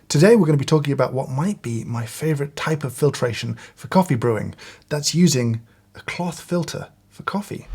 Today we're going to be talking about what might be my favorite type of filtration for coffee brewing. That's using a cloth filter for coffee.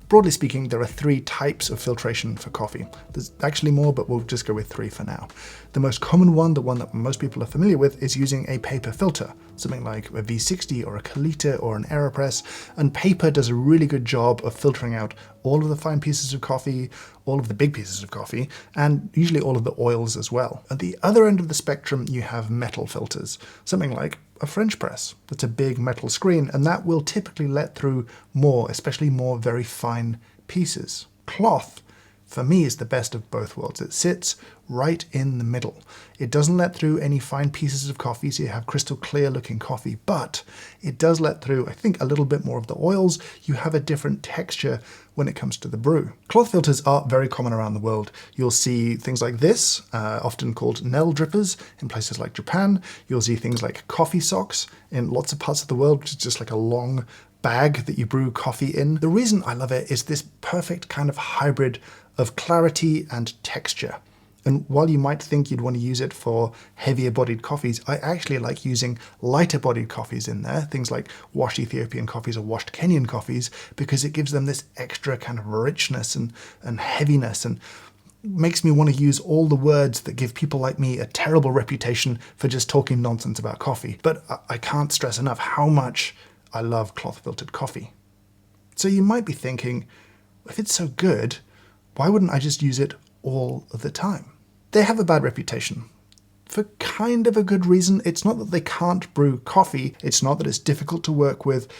Broadly speaking, there are three types of filtration for coffee. There's actually more, but we'll just go with three for now. The most common one, the one that most people are familiar with, is using a paper filter, something like a V60 or a Kalita or an AeroPress, and paper does a really good job of filtering out all of the fine pieces of coffee, all of the big pieces of coffee, and usually all of the oils as well. At the other end of the spectrum, you have metal filters, something like a French press. That's a big metal screen, and that will typically let through more, especially more very fine pieces. Cloth, for me, is the best of both worlds. It sits right in the middle. It doesn't let through any fine pieces of coffee, so you have crystal clear looking coffee, but it does let through, I think, a little bit more of the oils. You have a different texture when it comes to the brew. Cloth filters are very common around the world. You'll see things like this, often called Nell drippers in places like Japan. You'll see things like coffee socks in lots of parts of the world, which is just like a long bag that you brew coffee in. The reason I love it is this perfect kind of hybrid of clarity and texture. And while you might think you'd want to use it for heavier bodied coffees, I actually like using lighter bodied coffees in there, things like washed Ethiopian coffees or washed Kenyan coffees, because it gives them this extra kind of richness and heaviness, and makes me want to use all the words that give people like me a terrible reputation for just talking nonsense about coffee. But I can't stress enough how much I love cloth filtered coffee. So you might be thinking, if it's so good, why wouldn't I just use it all of the time? They have a bad reputation for kind of a good reason. It's not that they can't brew coffee. It's not that it's difficult to work with.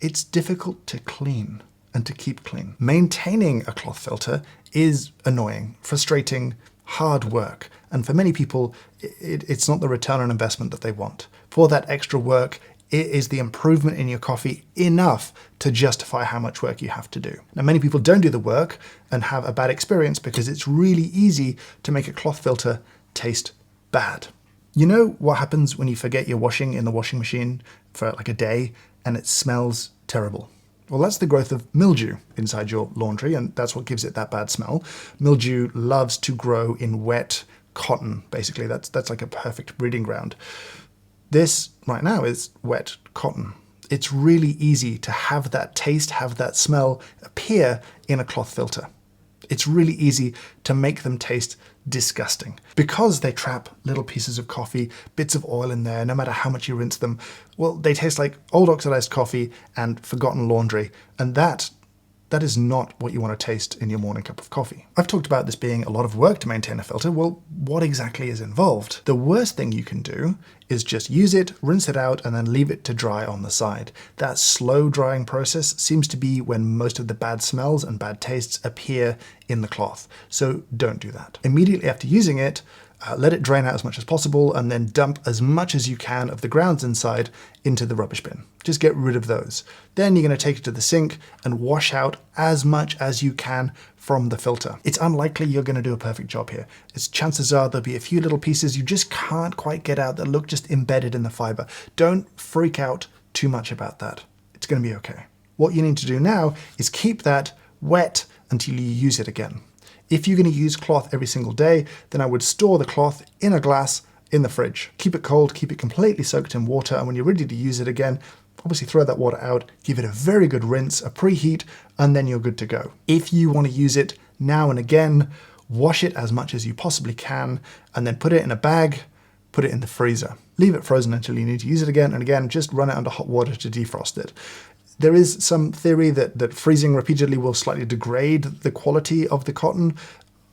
It's difficult to clean and to keep clean. Maintaining a cloth filter is annoying, frustrating, hard work. And for many people, it's not the return on investment that they want. For that extra work, it is the improvement in your coffee enough to justify how much work you have to do. Now, many people don't do the work and have a bad experience because it's really easy to make a cloth filter taste bad. You know what happens when you forget your washing in the washing machine for like a day and it smells terrible? Well, that's the growth of mildew inside your laundry, and that's what gives it that bad smell. Mildew loves to grow in wet cotton, basically. That's like a perfect breeding ground. This right now is wet cotton. It's really easy to have that taste, have that smell appear in a cloth filter. It's really easy to make them taste disgusting because they trap little pieces of coffee, bits of oil in there, no matter how much you rinse them. Well, they taste like old oxidized coffee and forgotten laundry, and that is not what you want to taste in your morning cup of coffee. I've talked about this being a lot of work to maintain a filter. Well, what exactly is involved? The worst thing you can do is just use it, rinse it out, and then leave it to dry on the side. That slow drying process seems to be when most of the bad smells and bad tastes appear in the cloth. So don't do that. Immediately after using it, let it drain out as much as possible, and then dump as much as you can of the grounds inside into the rubbish bin. Just get rid of those. Then you're going to take it to the sink and wash out as much as you can from the filter. It's unlikely you're going to do a perfect job here. Chances are there'll be a few little pieces you just can't quite get out that look just embedded in the fiber. Don't freak out too much about that. It's going to be okay. What you need to do now is keep that wet until you use it again. If you're going to use cloth every single day, then I would store the cloth in a glass in the fridge. Keep it cold, keep it completely soaked in water, and when you're ready to use it again, obviously throw that water out, give it a very good rinse, a preheat, and then you're good to go. If you want to use it now and again, wash it as much as you possibly can, and then put it in a bag, put it in the freezer. Leave it frozen until you need to use it again, and again, just run it under hot water to defrost it. There is some theory that freezing repeatedly will slightly degrade the quality of the cotton.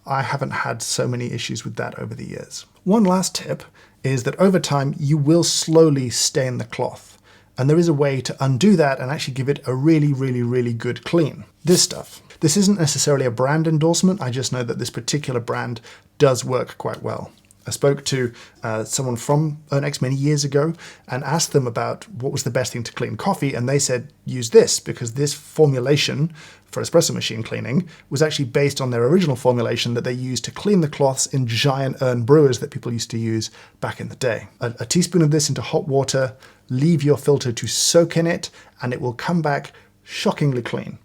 I haven't had so many issues with that over the years. One last tip is that over time you will slowly stain the cloth. And there is a way to undo that and actually give it a really, really, really good clean. This stuff. This isn't necessarily a brand endorsement. I just know that this particular brand does work quite well. spoke to someone from Ernex many years ago and asked them about what was the best thing to clean coffee, and they said use this, because this formulation for espresso machine cleaning was actually based on their original formulation that they used to clean the cloths in giant urn brewers that people used to use back in the day. A teaspoon of this into hot water, leave your filter to soak in it, and it will come back shockingly clean.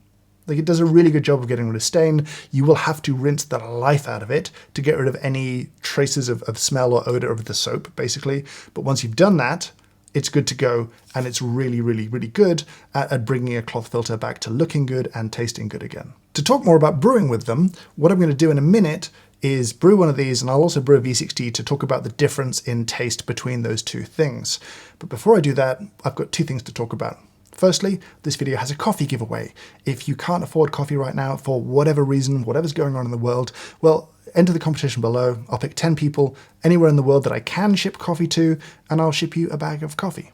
Like, it does a really good job of getting rid of stain. You will have to rinse the life out of it to get rid of any traces of smell or odor of the soap, basically. But once you've done that, it's good to go, and it's really, really, really good at bringing a cloth filter back to looking good and tasting good again. To talk more about brewing with them, what I'm going to do in a minute is brew one of these, and I'll also brew a V60 to talk about the difference in taste between those two things. But before I do that, I've got two things to talk about. Firstly, this video has a coffee giveaway. If you can't afford coffee right now for whatever reason, whatever's going on in the world, well, enter the competition below. I'll pick 10 people anywhere in the world that I can ship coffee to, and I'll ship you a bag of coffee.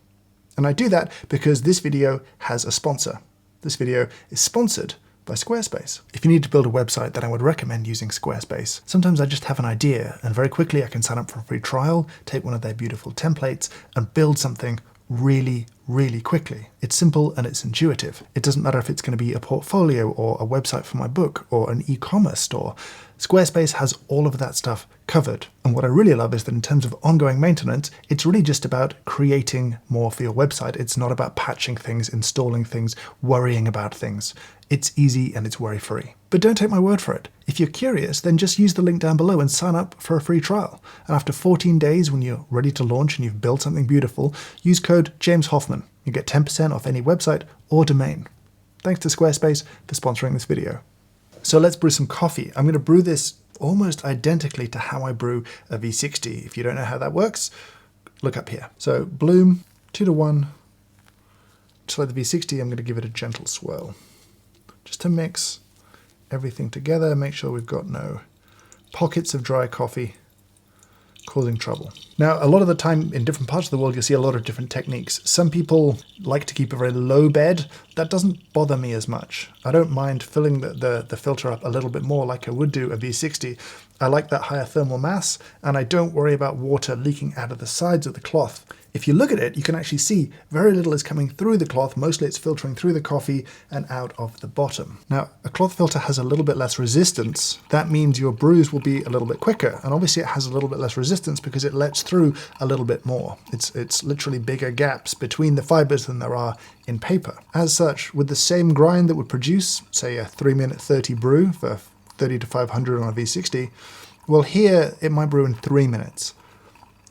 And I do that because this video has a sponsor. This video is sponsored by Squarespace. If you need to build a website, then I would recommend using Squarespace. Sometimes I just have an idea, and very quickly I can sign up for a free trial, take one of their beautiful templates, and build something really, really quickly. It's simple and it's intuitive. It doesn't matter if it's going to be a portfolio or a website for my book or an e-commerce store. Squarespace has all of that stuff covered. And what I really love is that in terms of ongoing maintenance, it's really just about creating more for your website. It's not about patching things, installing things, worrying about things. It's easy and it's worry-free. But don't take my word for it. If you're curious, then just use the link down below and sign up for a free trial. And after 14 days, when you're ready to launch and you've built something beautiful, use code James Hoffmann. You get 10% off any website or domain. Thanks to Squarespace for sponsoring this video. So let's brew some coffee. I'm going to brew this almost identically to how I brew a V60. If you don't know how that works, look up here. So bloom, 2:1. Just like the V60, I'm going to give it a gentle swirl, just to mix everything together, make sure we've got no pockets of dry coffee causing trouble. Now, a lot of the time in different parts of the world, you'll see a lot of different techniques. Some people like to keep a very low bed. That doesn't bother me as much. I don't mind filling the filter up a little bit more like I would do a V60. I like that higher thermal mass, and I don't worry about water leaking out of the sides of the cloth. If you look at it, you can actually see very little is coming through the cloth. Mostly it's filtering through the coffee and out of the bottom. Now, a cloth filter has a little bit less resistance. That means your brews will be a little bit quicker. And obviously it has a little bit less resistance because it lets through a little bit more. It's literally bigger gaps between the fibers than there are in paper. As such, with the same grind that would produce, say, a 3-minute 30 brew for 30 to 500 on a V60, well, here it might brew in 3 minutes.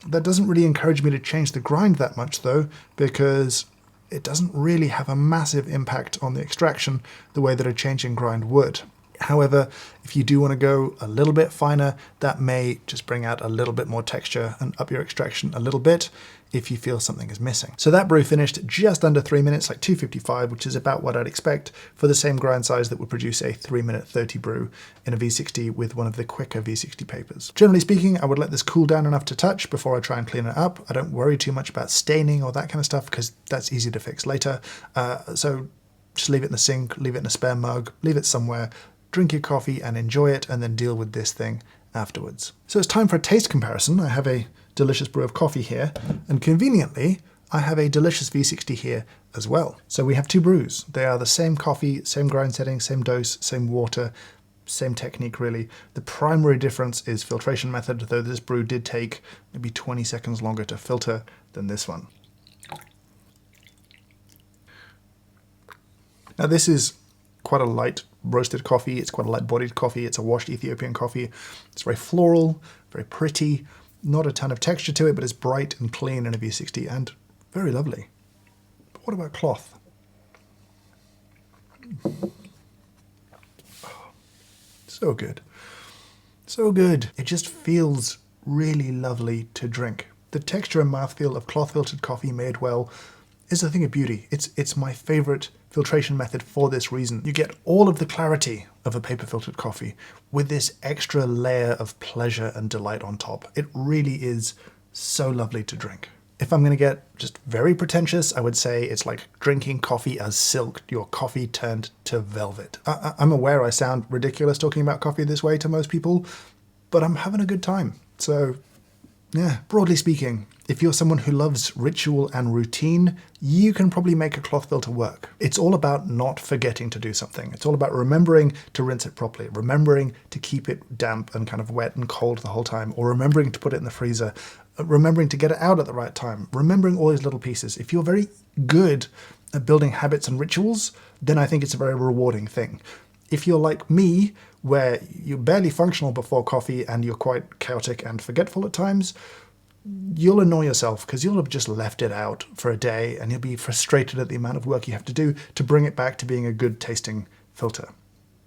That doesn't really encourage me to change the grind that much though, because it doesn't really have a massive impact on the extraction the way that a change in grind would. However, if you do want to go a little bit finer, that may just bring out a little bit more texture and up your extraction a little bit if you feel something is missing. So that brew finished just under 3 minutes, like 2:55, which is about what I'd expect for the same grind size that would produce a 3-minute 30 brew in a V60 with one of the quicker V60 papers. Generally speaking, I would let this cool down enough to touch before I try and clean it up. I don't worry too much about staining or that kind of stuff because that's easy to fix later. So just leave it in the sink, leave it in a spare mug, leave it somewhere, drink your coffee and enjoy it, and then deal with this thing afterwards. So it's time for a taste comparison. I have a delicious brew of coffee here, and conveniently, I have a delicious V60 here as well. So we have two brews. They are the same coffee, same grind setting, same dose, same water, same technique really. The primary difference is filtration method, though this brew did take maybe 20 seconds longer to filter than this one. Now this is quite a light roasted coffee. It's quite a light bodied coffee. It's a washed Ethiopian coffee. It's very floral, very pretty, not a ton of texture to it, but it's bright and clean in a V60 and very lovely. But what about cloth? Oh, so good. So good. It just feels really lovely to drink. The texture and mouthfeel of cloth filtered coffee made well is a thing of beauty. It's my favorite filtration method for this reason. You get all of the clarity of a paper filtered coffee with this extra layer of pleasure and delight on top. It really is so lovely to drink. If I'm going to get just very pretentious, I would say it's like drinking coffee as silk, your coffee turned to velvet. I'm aware I sound ridiculous talking about coffee this way to most people, but I'm having a good time. So Yeah, broadly speaking, if you're someone who loves ritual and routine, you can probably make a cloth filter work. It's all about not forgetting to do something. It's all about remembering to rinse it properly, remembering to keep it damp and kind of wet and cold the whole time, or remembering to put it in the freezer, remembering to get it out at the right time, remembering all these little pieces. If you're very good at building habits and rituals, then I think it's a very rewarding thing. If you're like me, where you're barely functional before coffee and you're quite chaotic and forgetful at times, you'll annoy yourself because you'll have just left it out for a day and you'll be frustrated at the amount of work you have to do to bring it back to being a good tasting filter.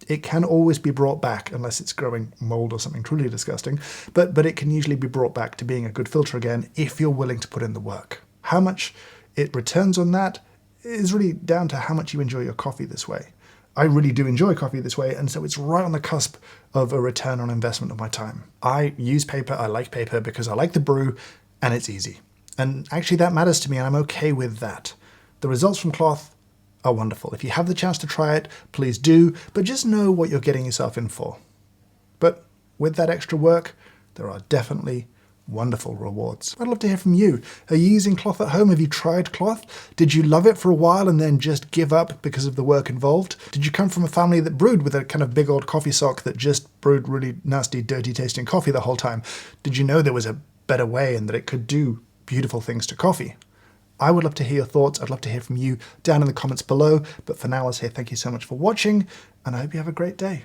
It can always be brought back, unless it's growing mold or something truly disgusting, but it can usually be brought back to being a good filter again if you're willing to put in the work. How much it returns on that is really down to how much you enjoy your coffee this way. I really do enjoy coffee this way, and so it's right on the cusp of a return on investment of my time. I use paper, I like paper because I like the brew, and it's easy. And actually that matters to me, and I'm okay with that. The results from cloth are wonderful. If you have the chance to try it, please do, but just know what you're getting yourself in for. But with that extra work, there are definitely wonderful rewards. I'd love to hear from you. Are you using cloth at home? Have you tried cloth? Did you love it for a while and then just give up because of the work involved? Did you come from a family that brewed with a kind of big old coffee sock that just brewed really nasty, dirty tasting coffee the whole time? Did you know there was a better way and that it could do beautiful things to coffee? I would love to hear your thoughts. I'd love to hear from you down in the comments below. But for now, I'll say thank you so much for watching, and I hope you have a great day.